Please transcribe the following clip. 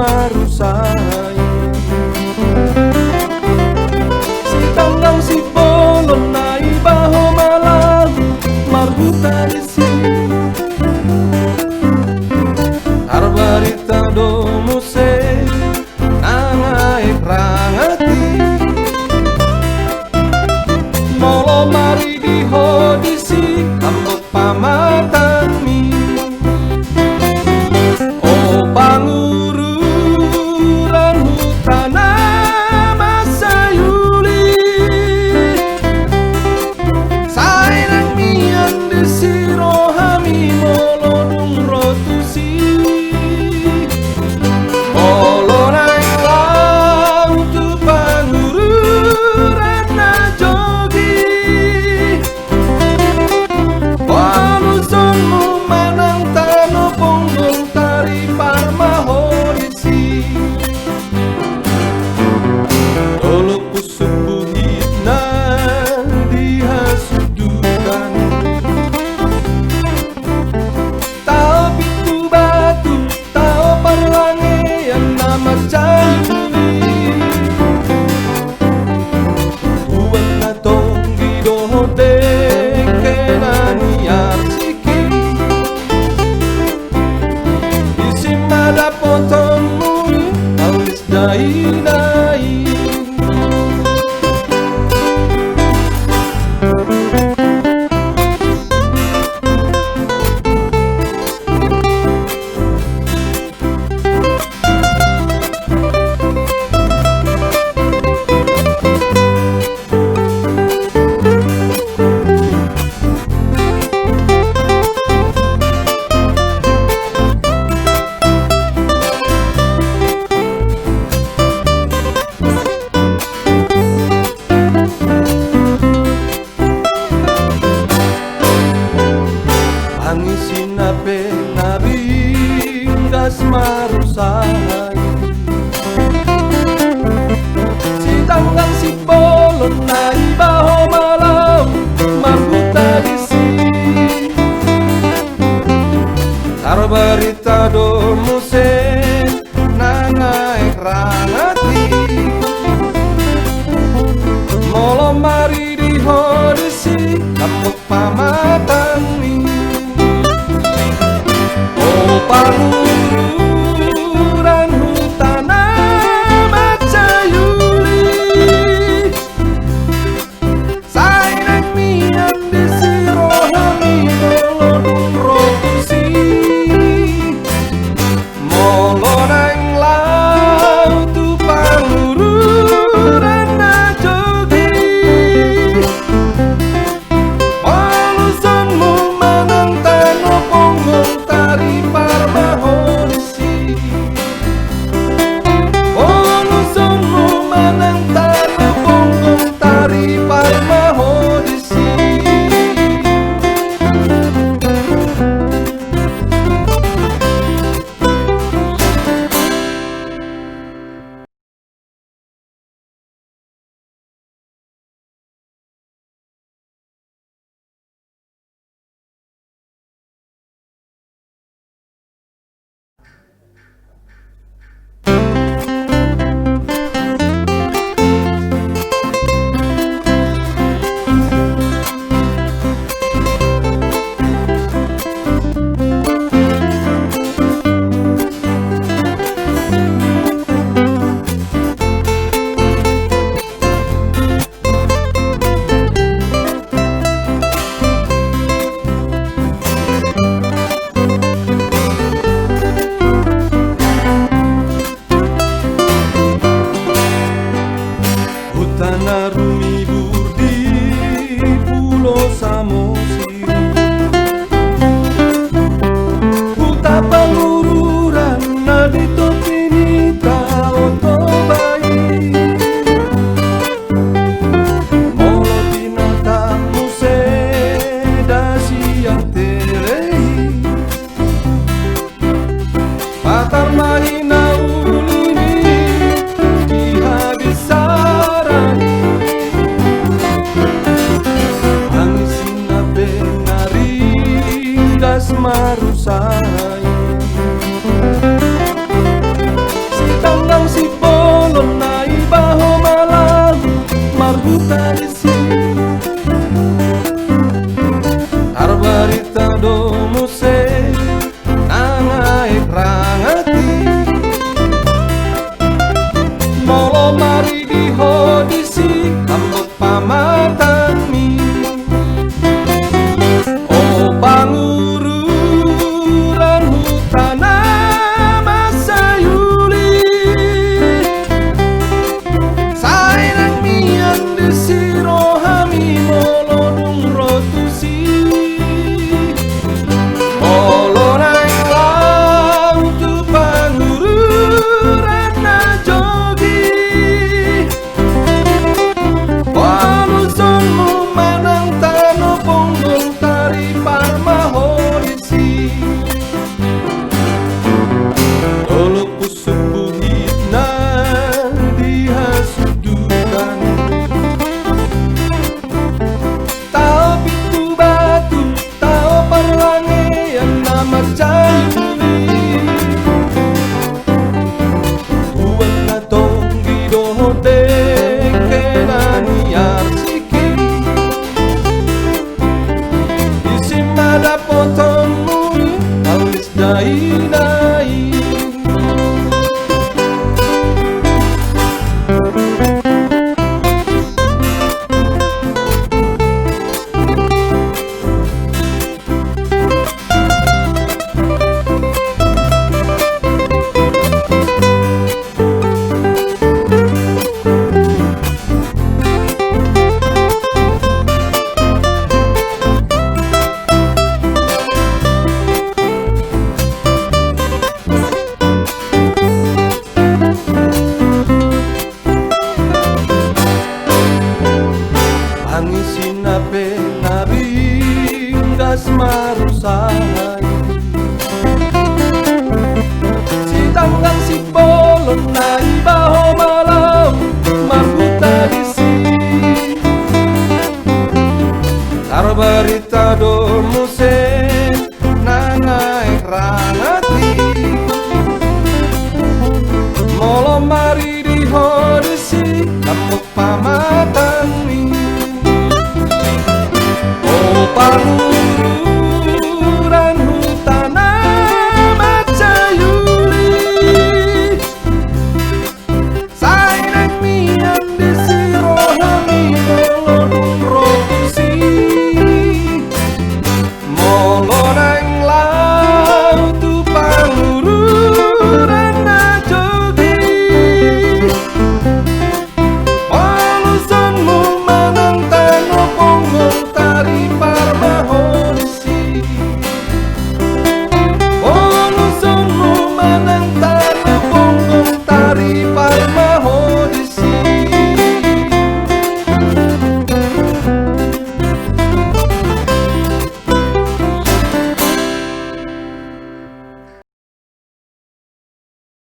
marusai si tanggang si bolon na ibaho malam marbuta di sini arbarita do muse nangai rangati molo mari di hodisi ambek pamatan mi oh pangururan hutana masayuli sairang mian di sirohami molo dung rotusi molo nang lau tu pangururan na jogi walu sonmu manang tano ponggong tari parmahodisi dolo pusubuhit na dihasudukan tao pitu batu tao parlange yang nama cayuli buat na tong gidohode kenani arsiki isimada potonmu alis dai-dai Angisin na penabinggas marusai si tanggang si bolon na ibaho malam marbuta di sini arbarita do muse nangai rangati molo mari di hodisi kamu pamatan mi pangururan hutana macayuli sairang mian di sirohami molodung rotusi molo nang lau tu pangururan na jogi walusanmu manang tano ponggong tari parmahodisi walusanmu manang tano ponggong tari parmahodisi Hutana rumibur di Pulau Samosir huta pangururan na dito pinita otobai molo binatang muse dasi yang terei patar mahina ulini dihabisaran angisin na benaring das marusai ina